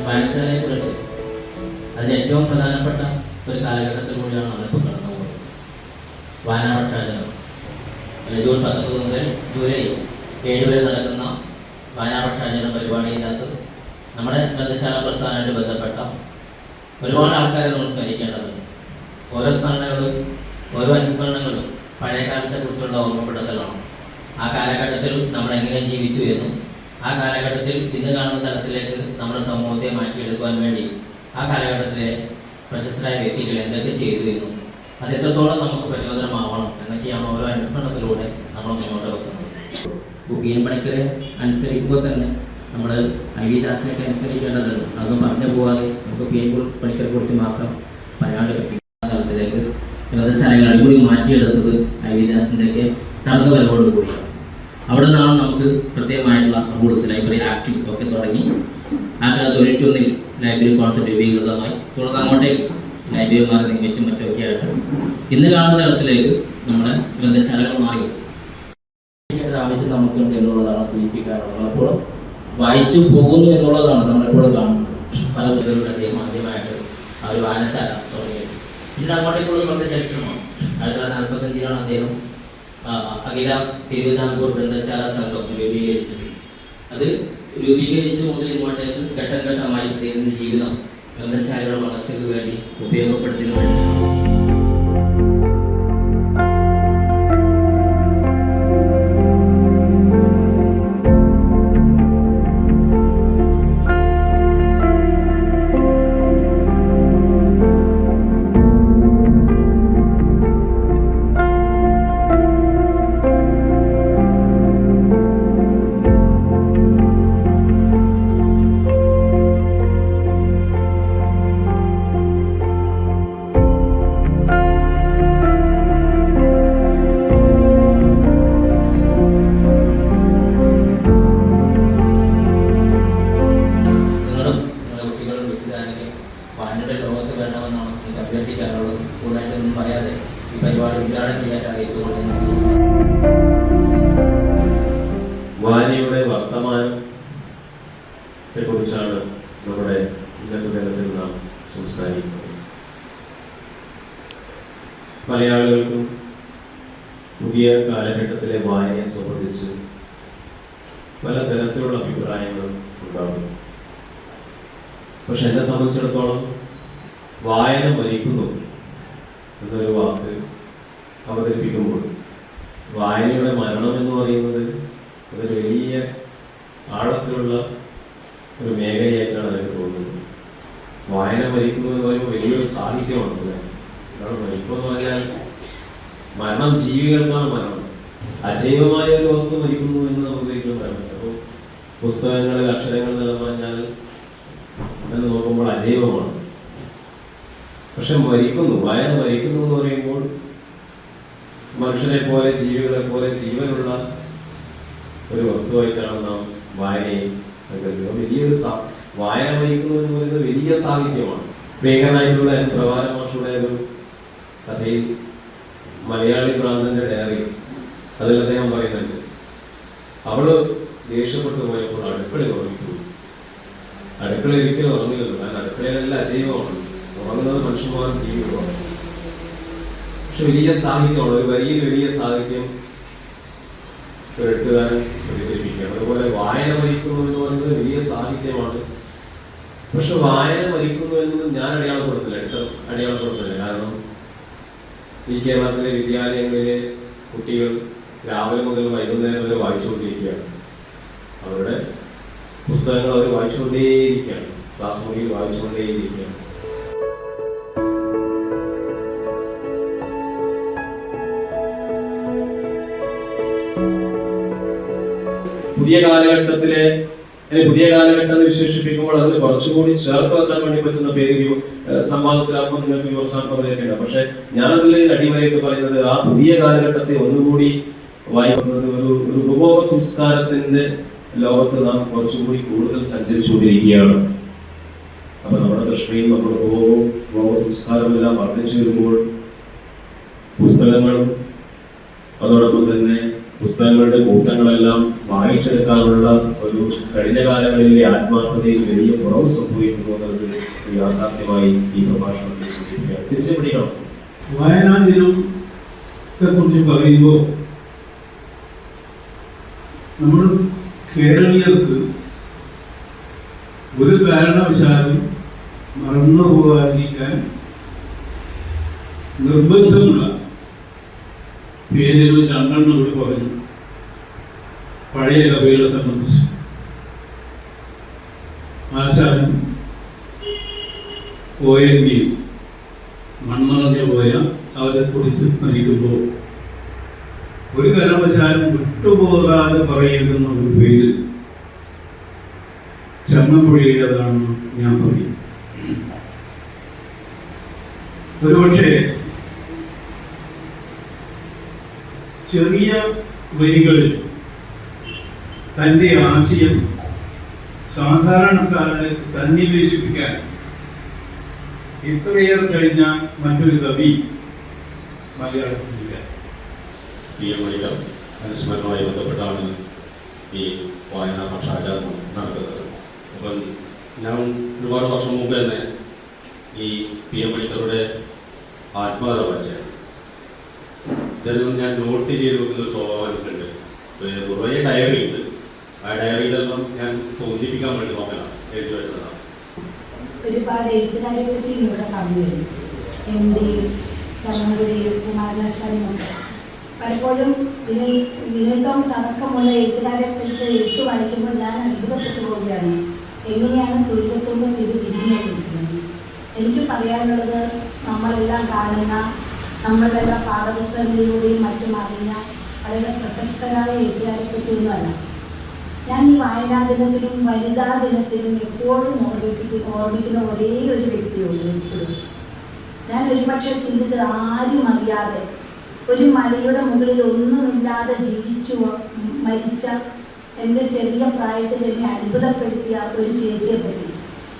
വായനശാലയെ കുറിച്ച് അതിന് ഏറ്റവും പ്രധാനപ്പെട്ട ഒരു കാലഘട്ടത്തിൽ കൂടിയാണ് നമ്മളിപ്പോൾ കടന്നു പോകുന്നത്. വായനാപക്ഷാചരണം ജൂൺ 19 മുതൽ ജൂലൈ 7 വരെ നടക്കുന്ന വായനാപക്ഷാചരണ പരിപാടിയിനകത്ത് നമ്മുടെ ഗ്രന്ഥശാല പ്രസ്ഥാനമായിട്ട് ബന്ധപ്പെട്ട ഒരുപാട് ആൾക്കാരെ നമ്മൾ സ്മരിക്കേണ്ടതുണ്ട്. ഓരോ സ്മരണകളും ഓരോ അനുസ്മരണങ്ങളും പഴയ കാലത്തെ കുറിച്ചുള്ള ഓർമ്മപ്പെടുത്തലാണ്. ആ കാലഘട്ടത്തിൽ നമ്മൾ എങ്ങനെ ജീവിച്ചു എന്നും ആ കാലഘട്ടത്തിൽ ഇന്ന് കാണുന്ന തലത്തിലേക്ക് നമ്മുടെ സമൂഹത്തെ മാറ്റിയെടുക്കുവാൻ വേണ്ടി ആ കാലഘട്ടത്തിലെ പ്രശസ്തരായ വ്യക്തികൾ എന്തൊക്കെ ചെയ്തു എന്നും അത് എത്രത്തോളം നമുക്ക് പ്രചോദനമാവണം എന്നൊക്കെയാണ് ഓരോ അനുസ്മരണത്തിലൂടെ നമ്മൾ മുന്നോട്ട് വെക്കുന്നത്. പി എൻ പണിക്കരെ അനുസ്മരിക്കുമ്പോൾ തന്നെ നമ്മൾ ഐ വി ദാസിനെയൊക്കെ അനുസ്മരിക്കേണ്ടതുണ്ട്. അതൊന്നും പറഞ്ഞു പോകാതെ നമുക്ക് പി എൻ പണിക്കരെ കുറിച്ച് മാത്രം പറയാണ്ട് പറ്റിയ തലത്തിലേക്ക് ഗ്രന്ഥശാലകൾ അടിപൊളി മാറ്റിയെടുത്തത് ഐ വി ദാസിൻ്റെയൊക്കെ കടന്നു വരവോട് കൂടിയാണ്. അവിടെ നിന്നാണ് നമുക്ക് പ്രത്യേകമായിട്ടുള്ള റൂൾസ് ലൈബ്രറി ആക്ട് ഒക്കെ തുടങ്ങി 1991 ലൈബ്രറി കോൺസെപ്റ്റ് രൂപീകൃതമായി തുടർന്ന് അങ്ങോട്ടേക്ക് ലൈബ്രറിമാരെ നിയമിച്ചും മറ്റൊക്കെ ആയിട്ട് ഇന്ന് കാണുന്ന തലത്തിലേക്ക് നമ്മുടെ ഗ്രന്ഥശാലകൾ മാറി. ആവശ്യം നമുക്കുണ്ട് എന്നുള്ളതാണ് സൂചിപ്പിക്കാറുള്ളത്. നമ്മളെപ്പോഴും വായിച്ചു പോകുന്നു എന്നുള്ളതാണ് നമ്മളെപ്പോഴും കാണുന്നത്. പല കുട്ടികളുടെ ആദ്യമായിട്ട് ആ ഒരു വായനശാല തുടങ്ങിയത് പിന്നീട് അങ്ങോട്ടേക്കുള്ള വളരെ ചരിത്രമാണ്. 1945 അദ്ദേഹം അഖില തിരുവിതാംകൂർ ഗ്രന്ഥശാല സംഘം രൂപീകരിച്ചത്. അത് രൂപീകരിച്ചു മുതൽ ഇങ്ങോട്ടേക്ക് ഘട്ടം ഘട്ടമായി അദ്ദേഹത്തിൻ്റെ ജീവിതം ഗ്രന്ഥശാലകളുടെ വളർച്ചയ്ക്ക് വേണ്ടി ഉപയോഗപ്പെടുത്തുന്നതിന് വേണ്ടി വായനയുടെ വർത്തമാനത്തെ കുറിച്ചാണ് നമ്മുടെ ഇന്നത്തെ ദിനത്തിൽ നാം സംസാരിക്കുന്നത്. പല ആളുകൾക്കും പുതിയ കാലഘട്ടത്തിലെ വായനയെ സംബന്ധിച്ച് പലതരത്തിലുള്ള അഭിപ്രായങ്ങളും ഉണ്ടാകും. പക്ഷെ എന്നെ സംബന്ധിച്ചിടത്തോളം വായന മരിക്കുന്നു എന്നൊരു വാക്ക് അവതരിപ്പിക്കുമ്പോൾ വായനയുടെ മരണം എന്ന് പറയുന്നത് അതൊരു വലിയ ആഴത്തിലുള്ള ഒരു മേഖലയായിട്ടാണ് എനിക്ക് തോന്നുന്നത്. വായന മരിക്കുന്നു എന്ന് പറയുമ്പോൾ വലിയൊരു സാഹിത്യമാണ്. കാരണം മരിപ്പം എന്ന് പറഞ്ഞാൽ മരണം ജീവികൾക്കാണ് മരണം. അജൈവമായ ഒരു വസ്തു മരിക്കുന്നു എന്ന് നമുക്ക് ഒരിക്കലും പറയാൻ പറ്റില്ല. അപ്പോൾ പുസ്തകങ്ങളിൽ അക്ഷരങ്ങൾ നിലനിർത്താൽ എന്ന് നോക്കുമ്പോൾ അജൈവമാണ്. പക്ഷെ മരിക്കുന്നു, വായന മരിക്കുന്നു എന്ന് പറയുമ്പോൾ മനുഷ്യനെ പോലെ ജീവികളെ പോലെ ജീവനുള്ള ഒരു വസ്തുവായിട്ടാണ് നാം വായനയെ സങ്കല്പിക്കുന്നത്. വലിയൊരു വായന മരിക്കുന്നു എന്ന് പറയുന്നത് വലിയ സാഹിത്യമാണ്. ഭീകരനായിട്ടുള്ള പ്രവാര മാഷയുടെ ഒരു കഥയിൽ മലയാളി ഭ്രാന്തന്റെ ഡയറി അതിൽ അദ്ദേഹം പറയുന്നുണ്ട്, അവള് ദേഷ്യപ്പെട്ടു പോയപ്പോൾ അടുക്കളയിൽ ഉറങ്ങിപ്പോയി. അടുക്കള ഒരിക്കലും ഉറങ്ങില്ലല്ലോ, കാരണം അടുക്കളയിലെല്ലാം അജൈവമാണ്. ഉറങ്ങുന്നത് മനുഷ്യന്മാർ ജീവിതമാണ്. പക്ഷെ വലിയ സാഹിത്യമാണ്, ഒരു വലിയ സാഹിത്യം ഒരു എഴുത്തുകാരൻ പ്രതിഫലിപ്പിക്കുകയാണ്. അതുപോലെ വായന മരിക്കുന്നു എന്ന് പറയുന്നത് വലിയ സാഹിത്യമാണ്. പക്ഷെ വായന മരിക്കുന്നു എന്ന് ഞാൻ അടയാളപ്പെടുത്തില്ല. കാരണം ഈ കേരളത്തിലെ വിദ്യാലയങ്ങളിലെ കുട്ടികൾ രാവിലെ മുതൽ വൈകുന്നേരം വരെ വായിച്ചുകൊണ്ടിരിക്കുകയാണ്. അവരുടെ പുസ്തകങ്ങൾ അവർ വായിച്ചുകൊണ്ടേയിരിക്കുകയാണ്, ക്ലാസ് മുറിയിൽ വായിച്ചുകൊണ്ടേയിരിക്കുകയാണ്. പുതിയ കാലഘട്ടത്തെ വിശേഷിപ്പിക്കുമ്പോൾ അതിന് കുറച്ചുകൂടി ചേർത്ത് വെക്കാൻ വേണ്ടി പറ്റുന്ന പേര് സംവാദത്തിലാകുമ്പോൾ നിങ്ങൾക്ക് വിമർശനം പറഞ്ഞിട്ടുണ്ട്. പക്ഷെ ഞാനതിൽ അടിമയായിട്ട് പറയുന്നത് ആ പുതിയ കാലഘട്ടത്തെ ഒന്നുകൂടി വായിക്കുന്നത് ഒരു ഉപഭോഗ സംസ്കാരത്തിന്റെ ലോകത്ത് നാം കുറച്ചുകൂടി കൂടുതൽ സഞ്ചരിച്ചുകൊണ്ടിരിക്കുകയാണ്. അപ്പൊ നമ്മുടെ ദൃഷ്ടിയും നമ്മുടെ ഉപഭോഗ സംസ്കാരവും എല്ലാം വർദ്ധിച്ചു വരുമ്പോൾ പുസ്തകങ്ങളും അതോടൊപ്പം തന്നെ പുസ്തകങ്ങളുടെ കൂട്ടങ്ങളെല്ലാം വായിച്ചെടുക്കാനുള്ള ഒരു കഴിഞ്ഞ കാലങ്ങളിലെ ആത്മാർത്ഥതയിൽ വലിയ കുറവ് സംഭവിക്കുന്നു എന്നത് യാഥാർത്ഥ്യമായി ഈ പ്രഭാഷണത്തിൽ സൂചിപ്പിക്കുക തിരിച്ചു പിടിക്കണം. വായനാ ദിനത്തെ കുറിച്ച് പറയുമ്പോൾ നമ്മൾ കേരളീയർക്ക് ഒരു കാരണവശാലും മറന്നു പോകാതിരിക്കാൻ നിർബന്ധമുള്ള പേരുകൾ രണ്ടെണ്ണം ഇവിടെ പറഞ്ഞു. പഴയ കവികളെ സംബന്ധിച്ച് ആശാനും ONV മൺമറഞ്ഞു പോയ അവരെ കുറിച്ച് സ്മരിക്കുമ്പോൾ ഒരു കാരണവശാലും വിട്ടുപോകാതെ പറയുന്ന ഒരു പേര് ചമ്മൻപുഴയുടേതാണെന്ന് ഞാൻ പറയും. ഒരുപക്ഷെ ചെറിയ വരികളിൽ തൻ്റെ ആശയം സാധാരണക്കാരെ സന്നിവേശിപ്പിക്കാൻ ഇത്രയേറെ കഴിഞ്ഞ മറ്റൊരു കവി മലയാളത്തിലില്ല. PM മണിയുടെ അനുസ്മരണവുമായി ബന്ധപ്പെട്ടാണ് ഈ വായനാ പക്ഷാചാരണം നടത്തുന്നത്. അപ്പം ഞാൻ ഒരുപാട് വർഷം മുമ്പ് തന്നെ ഈ PM മണിക്കറുടെ ആത്മകഥ വായിച്ചായിരുന്നു. ഇതൊന്നും ഞാൻ നോട്ട് ചെയ്ത് വെക്കുന്ന ഒരു സ്വഭാവം എനിക്കുണ്ട്. കുറേ ഡയറി ഉണ്ട്. ആ ഡയറിയിലെല്ലാം ഞാൻ തോന്നിപ്പിക്കാൻ വേണ്ടി നോക്കണം എഴുതി വെച്ചതാണ്. ഒരുപാട് എഴുത്തുകാരെ പറ്റി ഇവിടെ പറഞ്ഞു വരും. MD ചമ്മൻപുഴി, കുമാരനാശാനുമുണ്ട്. പലപ്പോഴും വിനയ് തോമസ് അടക്കമുള്ള എഴുത്തുകാരെ പറ്റി എഴുത്ത് വായിക്കുമ്പോൾ ഞാൻ അത്ഭുതപ്പെട്ടു പോവുകയാണ്. എങ്ങനെയാണ് തൊഴിലെത്തുമ്പോൾ ഇത് തിരിഞ്ഞിരിക്കുന്നത്? എനിക്ക് പറയാനുള്ളത്, നമ്മളെല്ലാം കാണുന്ന, നമ്മളെല്ലാം പാഠപുസ്തകങ്ങളിലൂടെയും മറ്റും അറിഞ്ഞ വളരെ പ്രശസ്തരായ എഴുത്തുകാരെ പറ്റിയൊന്നുമല്ല. ഞാൻ ഈ വായനാ ദിനത്തിലും വനിതാ ദിനത്തിലും എപ്പോഴും ഓർമ്മിക്കുന്ന ഒരേ ഒരു വ്യക്തിയുള്ളൂ. എപ്പോഴും ഞാൻ ഒരുപക്ഷെ ചിന്തിച്ചത്, ആരും അറിയാതെ ഒരു മലയുടെ മുകളിൽ ഒന്നുമില്ലാതെ ജീവിച്ചു മരിച്ച എൻ്റെ ചെറിയ പ്രായത്തിൽ എന്നെ അത്ഭുതപ്പെടുത്തിയ ഒരു ചേച്ചിയെ പറ്റി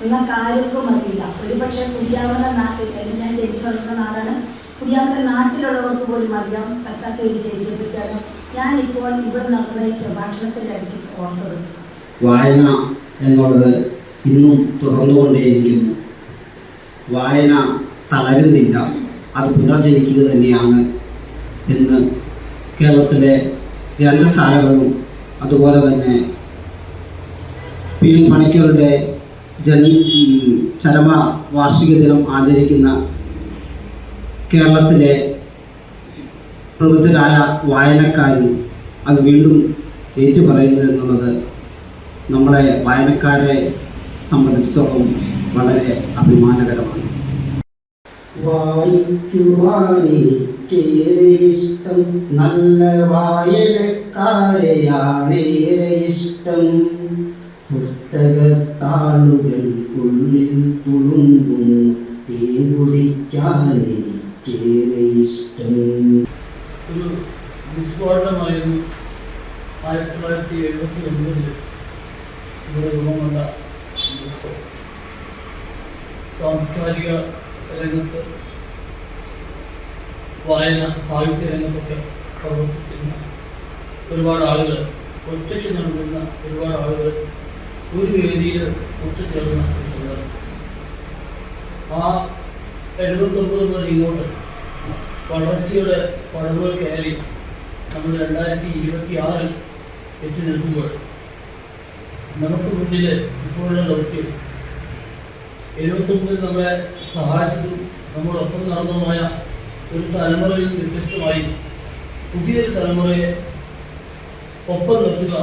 നിങ്ങൾക്ക് ആർക്കും അറിയില്ല. ഒരുപക്ഷെ കുടിയാമല നാട്ടിൽ, ഞാൻ ജനിച്ചു വളർന്ന നാടാണ്, കുടിയാമല നാട്ടിലുള്ളവർക്ക് പോലും അറിയാൻ പറ്റാത്ത ഒരു ചേച്ചിയെ പറ്റിയാണ് ഞാനിപ്പോൾ ഇവിടെ നടന്ന ഈ പ്രഭാഷണത്തിൻ്റെ അടുത്ത് ഓർത്തത്. വായന എന്നുള്ളത് ഇന്നും തുടർന്നുകൊണ്ടേയിരിക്കുന്നു. വായന തളരുന്നില്ല, അത് പുനർജനിക്കുക തന്നെയാണ് എന്ന് കേരളത്തിലെ ഗ്രന്ഥശാലകളും അതുപോലെ തന്നെ PM മണിക്കറുടെ ചരമ വാർഷിക ദിനം ആചരിക്കുന്ന കേരളത്തിലെ പ്രബുദ്ധരായ വായനക്കാരും അത് വീണ്ടും ഏറ്റുപറയുന്നു എന്നുള്ളത് നമ്മളെ വായനക്കാരെ സംബന്ധിച്ചിടത്തോളം വളരെ അഭിമാനകരമാണ്. വായിക്കുവാനെനിക്കേറെ ഇഷ്ടം, നല്ല വായനക്കാരെയാണേറെ ഇഷ്ടം. പുസ്തകത്താളുകൾക്കുള്ളിൽ തുളുമ്പുന്നു തേൻ കുടിക്കാനെനിക്കേറെ ഇഷ്ടം. ഒരു വിസ്ഫോടനമായിരുന്നു 1979 ഇവിടെ രൂപം കൊണ്ട യുനെസ്കോ. സാംസ്കാരിക രംഗത്ത്, വായന, സാഹിത്യ രംഗത്തൊക്കെ പ്രവർത്തിച്ചിരുന്ന ഒരുപാട് ആളുകൾ, ഒറ്റയ്ക്ക് നൽകുന്ന ഒരുപാട് ആളുകൾ ഒരു വേദിയിൽ ഒത്തുചേർന്ന ഒരു സന്ദർഭം. ആ 79 മുതൽ ഇങ്ങോട്ട് വളർച്ചയുടെ പടവുകൾ കയറി നമ്മൾ 2026 എത്തി നിൽക്കുമ്പോൾ നമുക്ക് മുന്നിൽ ഇപ്പോഴുള്ള ദൗത്യം 79 നമ്മളെ സഹായിച്ചതും നമ്മളൊപ്പം നടന്നതുമായ ഒരു തലമുറയിൽ വ്യത്യസ്തമായി പുതിയൊരു തലമുറയെ ഒപ്പം നിർത്തുക,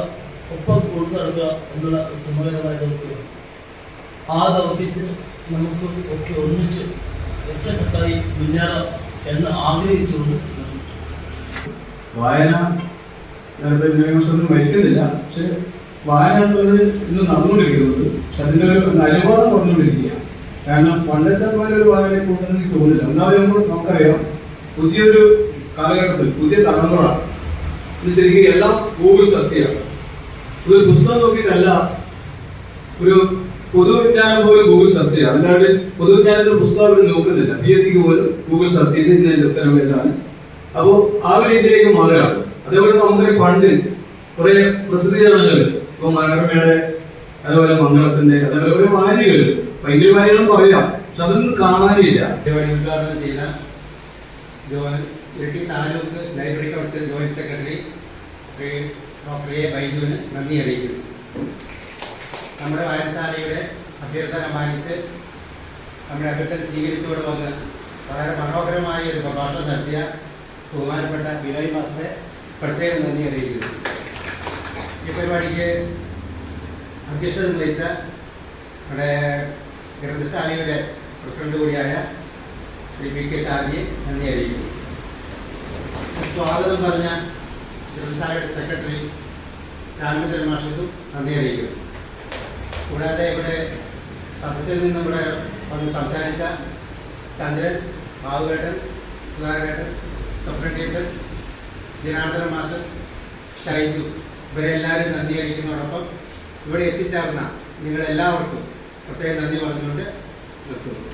ഒപ്പം കൊണ്ടു നടക്കുക എന്നുള്ള സുമകരമായ ദൗത്യം. ആ ദൗത്യത്തിന് നമുക്ക് ഒക്കെ ഒന്നിച്ച് ഒറ്റക്കെട്ടായി മുന്നേറാം എന്ന് ആഗ്രഹിച്ചുകൊണ്ട് വായന ഒന്നും മരിക്കുന്നില്ല. പക്ഷെ വായന എന്നുള്ളത് ഇന്ന് നടന്നുകൊണ്ടിരിക്കുന്നത്, അതിൻ്റെ ഒരു അനുവാദം പറഞ്ഞുകൊണ്ടിരിക്കുക. കാരണം പണ്ടത്തെ പോലെ ഒരു വായന കൂടുതൽ എനിക്ക് തോന്നില്ല. ഒന്നാമത് നമുക്കറിയാം, പുതിയൊരു കാലഘട്ടത്തിൽ പുതിയ തലമുറ ഇത് ശരിക്കും എല്ലാം ഗൂഗിൾ സെർച്ച് ചെയ്യാം. ഒരു പുസ്തകം നോക്കിയിട്ടല്ല, ഒരു പൊതുവിജ്ഞാനം പോലും ഗൂഗിൾ സെർച്ച് ചെയ്യാം. അല്ലാണ്ട് പൊതുവിജ്ഞാനത്തിൽ പുസ്തകം നോക്കുന്നില്ല. PSCക്ക് പോലും ഗൂഗിൾ സെർച്ച് ചെയ്ത് ഇതിന്റെ ഉത്തരം ഏതാണ്. അപ്പോൾ ആ ഒരു രീതിയിലേക്ക് മാറുകയാണ്. അതേപോലെ നമുക്കൊരു പണ്ട് കുറെ പ്രസിദ്ധ ജനങ്ങൾ ഇപ്പൊ മനോരമയുടെ അതുപോലെ മംഗളത്തിന്റെ അതേപോലെ ഒരു വാരികള് ഭയങ്കര വാരികളും പറയാം, പക്ഷെ അതൊന്നും കാണാനില്ല. ഉദ്ഘാടനം ചെയ്ത Iritty taluk library council joint secretary doctor A ബൈജുവിന് നന്ദി അറിയിക്കുന്നു. നമ്മുടെ വായനശാലയുടെ അഭ്യർത്ഥന മാനിച്ച് നമ്മുടെ അഭ്യർത്ഥന സ്വീകരിച്ചുകൊണ്ട് വന്ന് വളരെ മനോഹരമായ ഒരു പ്രഭാഷണം നടത്തിയ ബഹുമാനപ്പെട്ട ബിനോയ് മാസ്റ്ററെ പ്രത്യേകം നന്ദി അറിയിക്കുന്നു. ഈ പരിപാടിക്ക് അധ്യക്ഷത വഹിച്ച നമ്മുടെ ഗ്രന്ഥശാലയുടെ പ്രസിഡന്റ് കൂടിയായ ശ്രീ പി കെ ഷാജിയെ നന്ദി അറിയിക്കുന്നു. സ്വാഗതം പറഞ്ഞ ഗ്രന്ഥശാലയുടെ സെക്രട്ടറി രാമചന്ദ്രൻ മാഷക്കും നന്ദി അറിയിക്കുന്നു. കൂടാതെ ഇവിടെ സദസ്സിൽ നിന്നും ഇവിടെ വന്ന് സംസാരിച്ച ചന്ദ്രൻ, ബാബുവേട്ടൻ, സുധാകരേട്ടൻ, സ്വപ്ന ടീച്ചർ, ജനാർദ്ദന മാസ്റ്റർ, ഷൈജു, ഇവരെല്ലാവരും നന്ദി അറിയിക്കുന്നതോടൊപ്പം ഇവിടെ എത്തിച്ചേർന്ന നിങ്ങളെല്ലാവർക്കും പ്രത്യേകം നന്ദി പറഞ്ഞുകൊണ്ട് നിർത്തുന്നു.